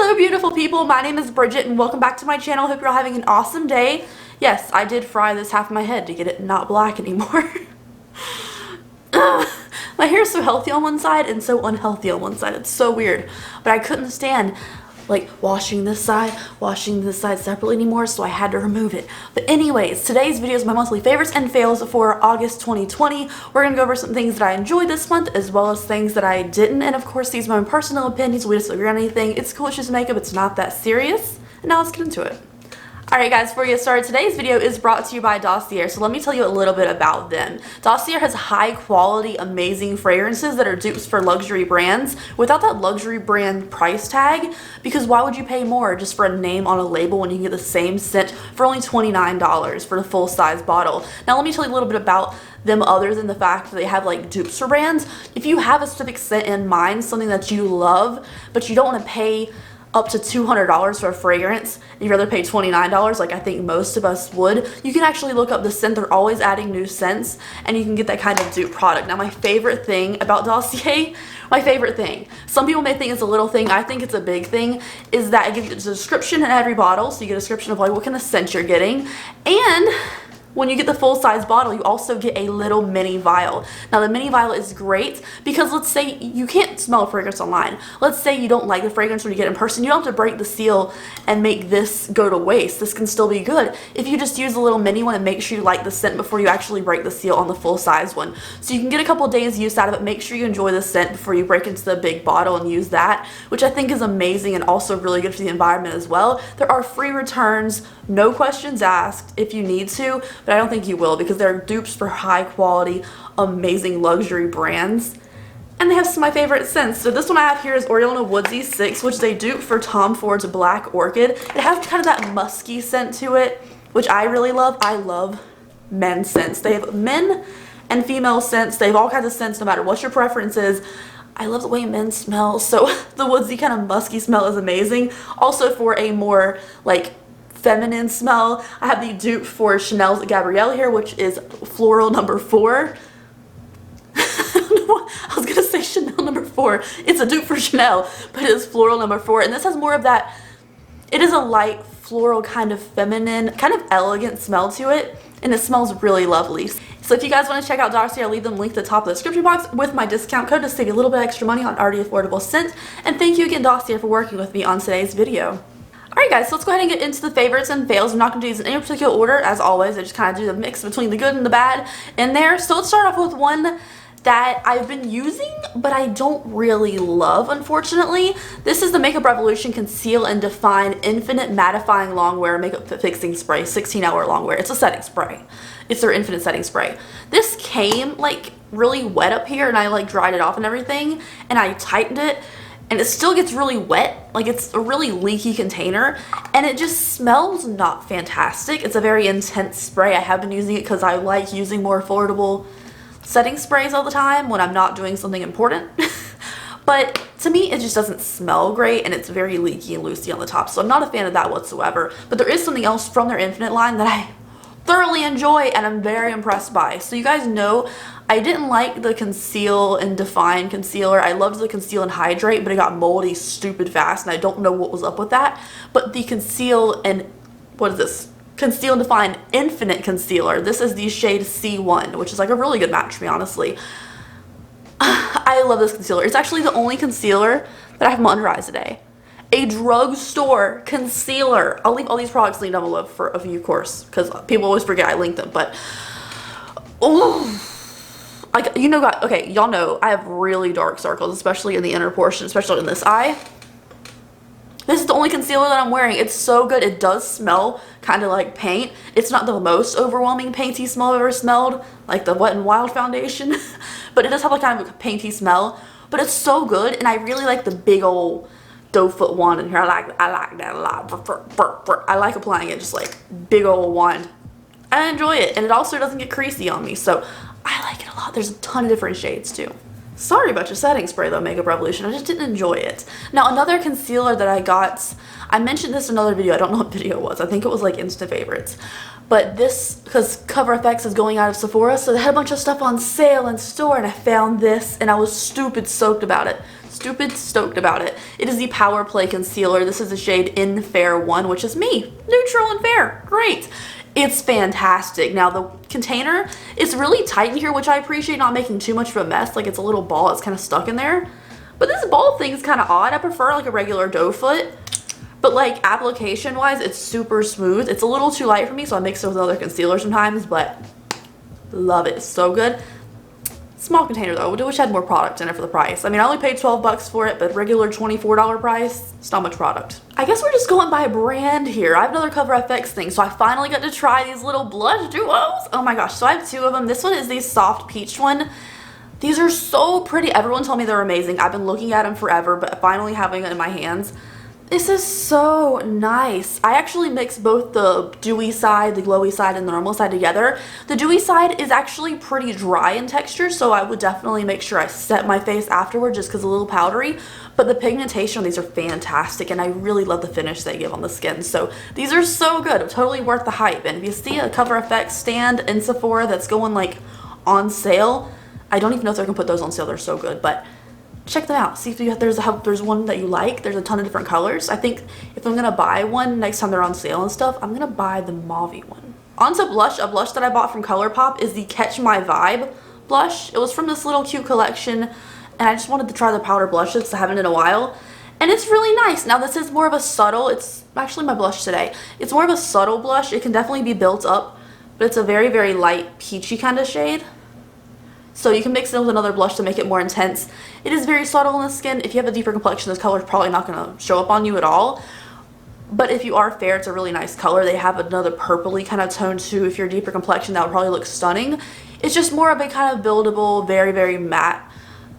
Hello beautiful people, my name is Bridget and welcome back to my channel. Hope you're all having an awesome day. Yes, I did fry this half of my head to get it not black anymore. My hair is so healthy on one side and so unhealthy on one side. It's so weird. But I couldn't stand like washing this side separately anymore, so I had to remove it. But anyways, today's video is my monthly favorites and fails for August 2020. We're gonna go over some things that I enjoyed this month as well as things that I didn't, and of course these are my personal opinions. We disagree on anything. It's cool, it's just makeup, it's not that serious. And now let's get into it. Alright guys, before we get started, today's video is brought to you by Dossier, so let me tell you a little bit about them. Dossier has high quality, amazing fragrances that are dupes for luxury brands without that luxury brand price tag, because why would you pay more just for a name on a label when you can get the same scent for only $29 for the full size bottle? Now let me tell you a little bit about them other than the fact that they have like dupes for brands. If you have a specific scent in mind, something that you love, but you don't want to pay up to $200 for a fragrance, and you'd rather pay $29 like I think most of us would, you can actually look up the scent. They're always adding new scents and you can get that kind of dupe product. Now my favorite thing about Dossier, some people may think it's a little thing, I think it's a big thing, is that it gives you a description in every bottle, so you get a description of like what kind of scent you're getting, and when you get the full-size bottle, you also get a little mini vial. Now the mini vial is great because let's say you can't smell a fragrance online. Let's say you don't like the fragrance when you get it in person. You don't have to break the seal and make this go to waste. This can still be good if you just use a little mini one and make sure you like the scent before you actually break the seal on the full-size one. So you can get a couple days use out of it. Make sure you enjoy the scent before you break into the big bottle and use that, which I think is amazing and also really good for the environment as well. There are free returns, no questions asked if you need to, but I don't think you will because they're dupes for high quality, amazing luxury brands. And they have some of my favorite scents. So this one I have here is Oriole Woodsy 6, which is a dupe for Tom Ford's Black Orchid. It has kind of that musky scent to it, which I really love. I love men's scents. They have men and female scents. They have all kinds of scents no matter what your preference is. I love the way men smell, so the woodsy kind of musky smell is amazing. Also for a more like feminine smell, I have the dupe for Chanel's Gabrielle here, which is Floral number 4. I don't know, I was gonna say Chanel number 4. It's a dupe for Chanel, but it is Floral number 4, and this has more of that, it is a light floral kind of feminine, kind of elegant smell to it, and it smells really lovely. So if you guys want to check out Dossier, I'll leave them linked at the top of the description box with my discount code to save you a little bit extra money on already affordable scent. And thank you again, Dossier, for working with me on today's video. Alright guys, so let's go ahead and get into the favorites and fails. I'm not going to do these in any particular order, as always. I just kind of do the mix between the good and the bad in there. So let's start off with one that I've been using, but I don't really love, unfortunately. This is the Makeup Revolution Conceal and Define Infinite Mattifying Longwear Makeup Fixing Spray, 16-hour longwear. It's a setting spray. It's their infinite setting spray. This came like really wet up here, and I like dried it off and everything, and I tightened it, and it still gets really wet. Like, it's a really leaky container, and it just smells not fantastic. It's a very intense spray. I have been using it because I like using more affordable setting sprays all the time when I'm not doing something important. But to me, it just doesn't smell great, and it's very leaky and loosey on the top, so I'm not a fan of that whatsoever. But there is something else from their Infinite line that I thoroughly enjoy and I'm very impressed by. So you guys know I didn't like the Conceal and Define concealer. I loved the Conceal and Hydrate, but it got moldy stupid fast, and I don't know what was up with that. But the Conceal and, what is this? Conceal and Define Infinite Concealer. This is the shade C1, which is like a really good match for me, honestly. I love this concealer. It's actually the only concealer that I have in my under eyes today. A drugstore concealer. I'll leave all these products linked down below for a view course because people always forget I linked them. But oh, like, you know, guys, okay, y'all know I have really dark circles, especially in the inner portion, especially in this eye. This is the only concealer that I'm wearing. It's so good. It does smell kind of like paint. It's not the most overwhelming painty smell I've ever smelled, like the Wet n Wild foundation, but it does have like kind of a painty smell. But it's so good, and I really like the big old doe foot wand in here. I like that a lot. I like applying it just like big old wand. I enjoy it, and it also doesn't get creasy on me, so I like it a lot. There's a ton of different shades too. Sorry about your setting spray though, Makeup Revolution. I just didn't enjoy it. Now another concealer that I got, I mentioned this in another video. I don't know what video it was. I think it was like Insta Favorites. But this, because Cover FX is going out of Sephora, so they had a bunch of stuff on sale in store, and I found this, and I was stupid soaked about it. stupid stoked about it. It is the Power Play Concealer. This is the shade In Fair 1, which is me. Neutral and fair. Great. It's fantastic. Now the container is really tight in here, which I appreciate, not making too much of a mess. Like it's a little ball that's kind of stuck in there. But this ball thing is kind of odd. I prefer like a regular doe foot. But like application wise, it's super smooth. It's a little too light for me, so I mix it with other concealer sometimes, but love it. It's so good. Small container though, I wish I had more product in it for the price. I mean, I only paid 12 bucks for it, but regular $24 price, it's not much product. I guess we're just going by a brand here. I have another Cover FX thing, so I finally got to try these little blush duos. Oh my gosh, so I have two of them. This one is the soft peach one. These are so pretty. Everyone told me they're amazing. I've been looking at them forever, but finally having it in my hands, this is so nice. I actually mix both the dewy side, the glowy side, and the normal side together. The dewy side is actually pretty dry in texture, so I would definitely make sure I set my face afterward just because it's a little powdery. But the pigmentation on these are fantastic, and I really love the finish they give on the skin. So these are so good. Totally worth the hype. And if you see a Cover FX stand in Sephora that's going like on sale, I don't even know if they're gonna put those on sale. They're so good, but check them out. See if there's one that you like. There's a ton of different colors. I think if I'm gonna buy one next time they're on sale and stuff, I'm gonna buy the mauve one. On to blush. A blush that I bought from Colourpop is the Catch My Vibe blush. It was from this little cute collection, and I just wanted to try the powder blushes because I haven't in a while, and it's really nice. Now this is more of a subtle, it's actually my blush today. It's more of a subtle blush. It can definitely be built up, but it's a very, very light peachy kind of shade. So you can mix it with another blush to make it more intense. It is very subtle in the skin. If you have a deeper complexion, this color is probably not going to show up on you at all. But if you are fair, it's a really nice color. They have another purpley kind of tone too. If you're a deeper complexion, that would probably look stunning. It's just more of a kind of buildable, very, very matte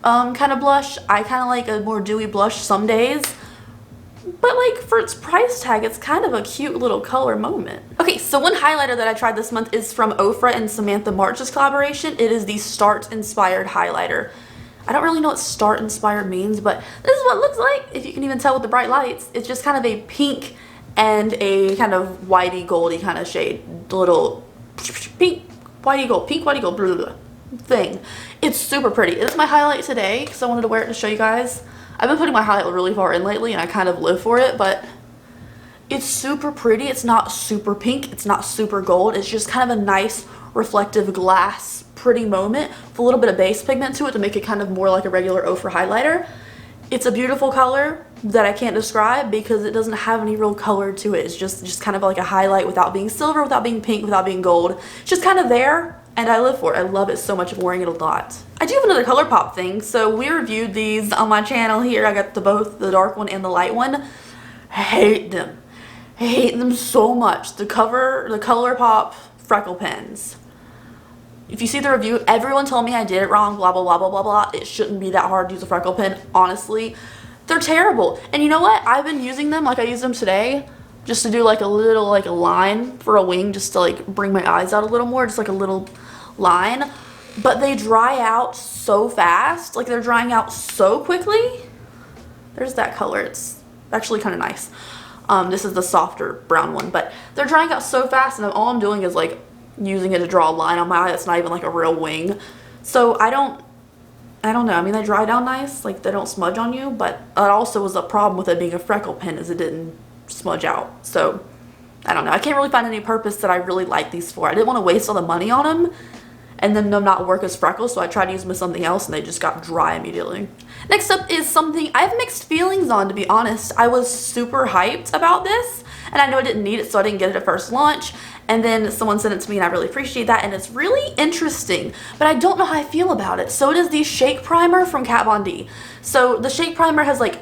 kind of blush. I kind of like a more dewy blush some days. But like for its price tag, it's kind of a cute little color moment. Okay, so one highlighter that I tried this month is from Ofra and Samantha March's collaboration. It is the Start Inspired highlighter. I don't really know what Start Inspired means, but this is what it looks like, if you can even tell with the bright lights. It's just kind of a pink and a kind of whitey goldy kind of shade. Little pink, whitey gold, pink, whitey gold, blah, blah, blah thing. It's super pretty. It's my highlight today because I wanted to wear it to show you guys. I've been putting my highlight really far in lately and I kind of live for it, but it's super pretty. It's not super pink. It's not super gold. It's just kind of a nice reflective glass pretty moment with a little bit of base pigment to it to make it kind of more like a regular Ofra highlighter. It's a beautiful color that I can't describe because it doesn't have any real color to it. It's just kind of like a highlight without being silver, without being pink, without being gold. It's just kind of there. And I live for it. I love it so much. I'm wearing it a lot. I do have another Colourpop thing. So we reviewed these on my channel here. I got both the dark one and the light one. I hate them. I hate them so much. The Colourpop freckle pens. If you see the review, everyone told me I did it wrong, blah, blah, blah, blah, blah, blah. It shouldn't be that hard to use a freckle pen. Honestly, they're terrible. And you know what? I've been using them like I used them today, just to do like a little like a line for a wing, just to like bring my eyes out a little more, just like a little line. But they dry out so fast. Like they're drying out so quickly. There's that color. It's actually kind of nice. This is the softer brown one, but they're drying out so fast, and all I'm doing is like using it to draw a line on my eye. That's not even like a real wing. So I don't know. I mean, they dry down nice, like they don't smudge on you, but that also was a problem with it being a freckle pen, is it didn't smudge out. So I don't know. I can't really find any purpose that I really like these for. I didn't want to waste all the money on them and then them not work as freckles, so I tried to use them with something else and they just got dry immediately. Next up is something I have mixed feelings on, to be honest. I was super hyped about this, and I know I didn't need it, so I didn't get it at first launch, and then someone sent it to me and I really appreciate that, and it's really interesting, but I don't know how I feel about it. So it is the Shake Primer from Kat Von D. So the Shake Primer has like,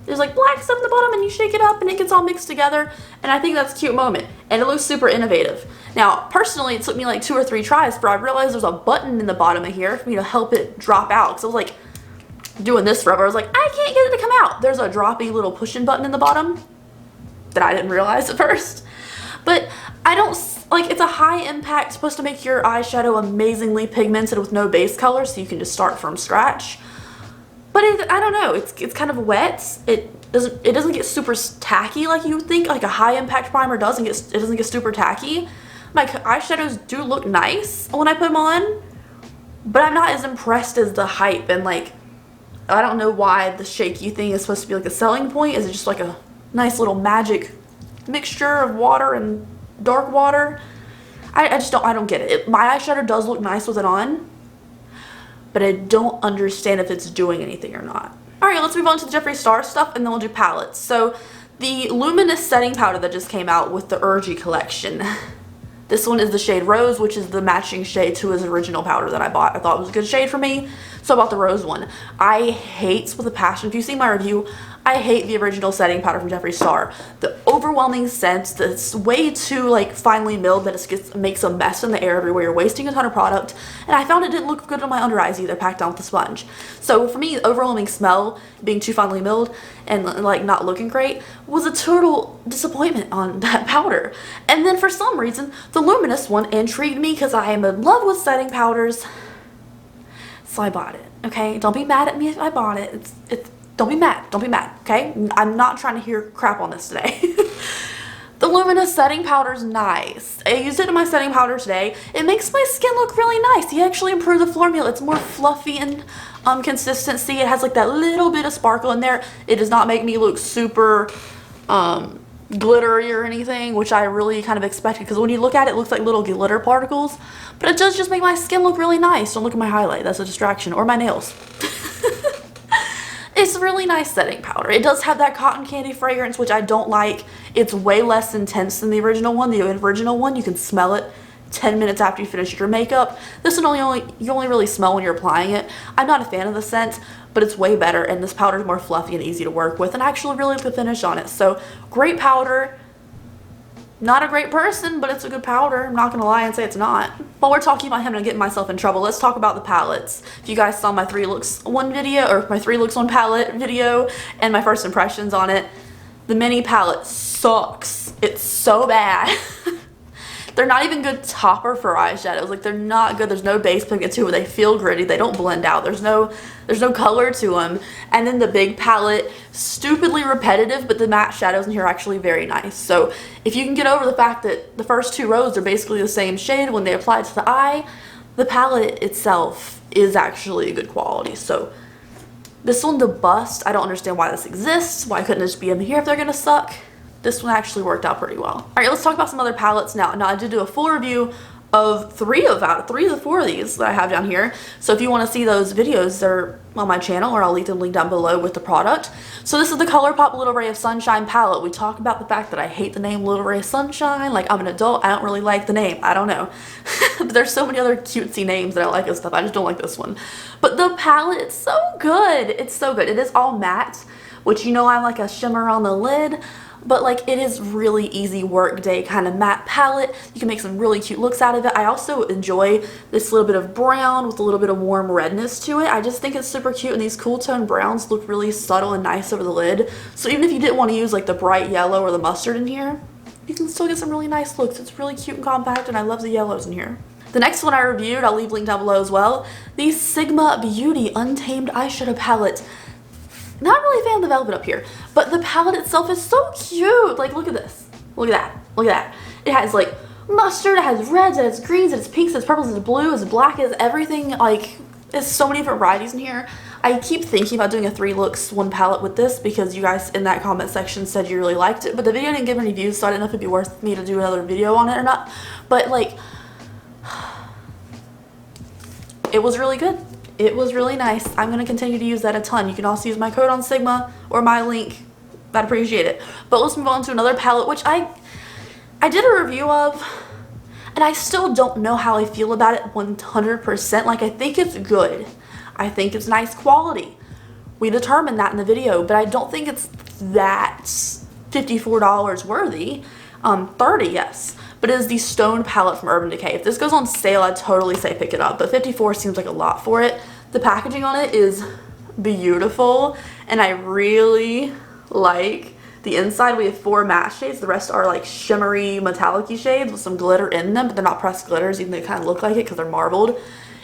there's like black stuff at the bottom and you shake it up and it gets all mixed together, and I think that's a cute moment and it looks super innovative. Now personally, it took me like 2 or 3 tries before I realized there's a button in the bottom of here for me to help it drop out, because I was like doing this forever. I was like, I can't get it to come out. There's a droppy little pushing button in the bottom that I didn't realize at first. But I don't, like, it's a high impact, supposed to make your eyeshadow amazingly pigmented with no base color, so you can just start from scratch. But I don't know, it's kind of wet. It doesn't get super tacky like you would think like a high impact primer does. It doesn't get super tacky. My eyeshadows do look nice when I put them on, but I'm not as impressed as the hype and like I don't know why the shaky thing is supposed to be like a selling point. Is it just like a nice little magic mixture of water and dark water? I don't get it. My eyeshadow does look nice with it on, but I don't understand if it's doing anything or not. Alright, let's move on to the Jeffree Star stuff, and then we'll do palettes. So the luminous setting powder that just came out with the Urgy collection. This one is the shade Rose, which is the matching shade to his original powder that I bought. I thought it was a good shade for me, so I bought the Rose one. I hate with a passion, if you see my review, I hate the original setting powder from Jeffree Star. The overwhelming scent that's way too like finely milled that it makes a mess in the air everywhere. You're wasting a ton of product, and I found it didn't look good on my under eyes either, packed on with the sponge. So for me, the overwhelming smell, being too finely milled and like not looking great, was a total disappointment on that powder. And then for some reason, the luminous one intrigued me because I am in love with setting powders, so I bought it. Okay, don't be mad at me if I bought it. Don't be mad, okay? I'm not trying to hear crap on this today. The luminous setting powder is nice. I used it in my setting powder today. It makes my skin look really nice. He actually improved the formula. It's more fluffy and consistency. It has like that little bit of sparkle in there. It does not make me look super glittery or anything, which I really kind of expected, because when you look at it, it looks like little glitter particles, but it does just make my skin look really nice. Don't look at my highlight, that's a distraction, or my nails. It's a really nice setting powder. It does have that cotton candy fragrance, which I don't like. It's way less intense than the original one. The original one, you can smell it 10 minutes after you finish your makeup. This one you only really smell when you're applying it. I'm not a fan of the scent, but it's way better, and this powder is more fluffy and easy to work with, and I actually really like the finish on it. So great powder. Not a great person, but it's a good powder. I'm not gonna lie and say it's not. While we're talking about him and getting myself in trouble, let's talk about the palettes. If you guys saw my 3 looks one video, or my 3 looks on palette video, and my first impressions on it, the mini palette sucks. It's so bad. They're not even good topper for eyeshadows. Like, they're not good. There's no base pigment to it. They feel gritty. They don't blend out. There's no color to them. And then the big palette, stupidly repetitive, but the matte shadows in here are actually very nice. So if you can get over the fact that the first 2 rows are basically the same shade when they apply it to the eye, the palette itself is actually good quality. So this one, the bust, I don't understand why this exists. Why couldn't it just be in here if they're gonna suck? This one actually worked out pretty well. All right, let's talk about some other palettes now. Now, I did do a full review of 3 of the 4 of these that I have down here. So if you want to see those videos, they're on my channel, or I'll leave them linked down below with the product. So this is the Colourpop Little Ray of Sunshine palette. We talk about the fact that I hate the name Little Ray of Sunshine. Like, I'm an adult, I don't really like the name. I don't know. But there's so many other cutesy names that I like and stuff. I just don't like this one. But the palette, it's so good. It's so good. It is all matte, which, you know, I like a shimmer on the lid. But like, it is really easy work day kind of matte palette. You can make some really cute looks out of it. I also enjoy this little bit of brown with a little bit of warm redness to it. I just think it's super cute, and these cool tone browns look really subtle and nice over the lid. So even if you didn't want to use like the bright yellow or the mustard in here, you can still get some really nice looks. It's really cute and compact, and I love the yellows in here. The next one I reviewed, I'll leave link down below as well, the Sigma Beauty Untamed Eyeshadow Palette. Not really a fan of the velvet up here, but the palette itself is so cute. Like, look at this. Look at that. Look at that. It has like mustard, it has reds, it has greens, it has pinks, it has purples, it has blue, it has black, it has everything. Like, there's so many different varieties in here. I keep thinking about doing a 3 looks 1 palette with this, because you guys in that comment section said you really liked it, but the video didn't give any views, so I didn't know if it'd be worth me to do another video on it or not. But like, it was really good. It was really nice. I'm going to continue to use that a ton. You can also use my code on Sigma or my link. I'd appreciate it. But let's move on to another palette, which I did a review of, and I still don't know how I feel about it 100%. Like, I think it's good. I think it's nice quality. We determined that in the video, but I don't think it's that $54 worthy. 30, yes. But it is the Stone palette from Urban Decay. If this goes on sale, I'd totally say pick it up, but $54 seems like a lot for it. The packaging on it is beautiful, and I really like the inside. We have 4 matte shades. The rest are like shimmery, metallic-y shades with some glitter in them, but they're not pressed glitters, even though they kind of look like it because they're marbled.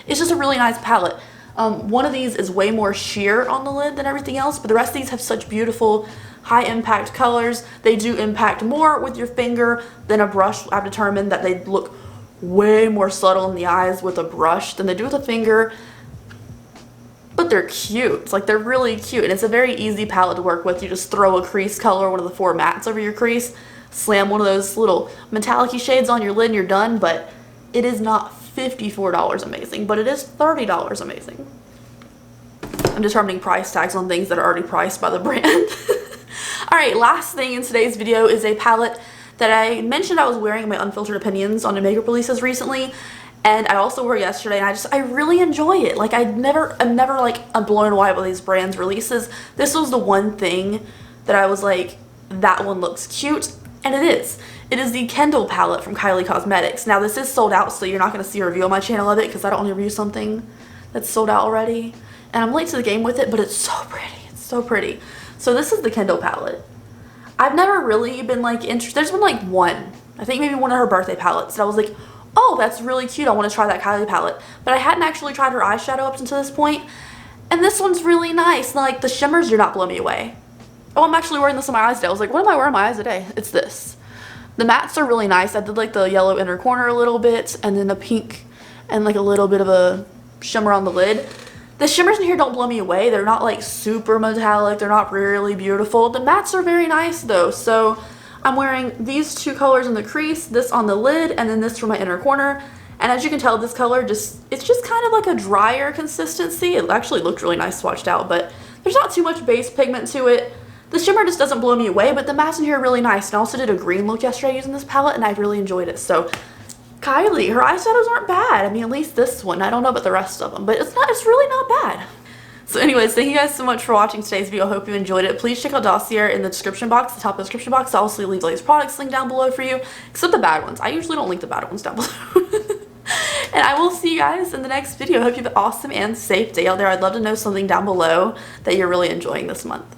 It's just a really nice palette. One of these is way more sheer on the lid than everything else, but the rest of these have such beautiful high impact colors. They do impact more with your finger than a brush. I've determined that they look way more subtle in the eyes with a brush than they do with a finger. But but they're cute. Like, they're really cute, and it's a very easy palette to work with. You just throw a crease color, one of the 4 mattes over your crease, slam one of those little metallic-y shades on your lid, and you're done. But it is not $54 amazing, but it is $30 amazing. I'm determining price tags on things that are already priced by the brand. Alright, last thing in today's video is a palette that I mentioned I was wearing in my unfiltered opinions on the makeup releases recently, and I also wore yesterday, and I really enjoy it. Like, I'm never like, I'm blown away by these brands releases. This was the one thing that I was like, that one looks cute, and it is. It is the Kendall palette from Kylie Cosmetics. Now, this is sold out, so you're not going to see a review on my channel of it, because I don't want to review something that's sold out already. And I'm late to the game with it, but it's so pretty. It's so pretty. So this is the Kendall palette. I've never really been like interested. There's been like one, I think maybe one of her birthday palettes, that I was like, oh, that's really cute. I want to try that Kylie palette. But I hadn't actually tried her eyeshadow up until this point. And this one's really nice. Like, the shimmers do not blow me away. Oh, I'm actually wearing this on my eyes today. I was like, what am I wearing on my eyes today? It's this. The mattes are really nice. I did like the yellow inner corner a little bit, and then the pink and like a little bit of a shimmer on the lid. The shimmers in here don't blow me away. They're not like super metallic. They're not really beautiful. The mattes are very nice though. So I'm wearing these 2 colors in the crease, this on the lid, and then this for my inner corner. And as you can tell, this color it's just kind of like a drier consistency. It actually looked really nice swatched out, but there's not too much base pigment to it. The shimmer just doesn't blow me away, but the mattes in here are really nice. And I also did a green look yesterday using this palette, and I really enjoyed it. So Kylie, her eyeshadows aren't bad. I mean, at least this one. I don't know about the rest of them, but it's really not bad. So anyways, thank you guys so much for watching today's video. I hope you enjoyed it. Please check out Dossier in the description box, the top of the description box. I'll also leave all these products linked down below for you, except the bad ones. I usually don't link the bad ones down below. And I will see you guys in the next video. I hope you have an awesome and safe day out there. I'd love to know something down below that you're really enjoying this month.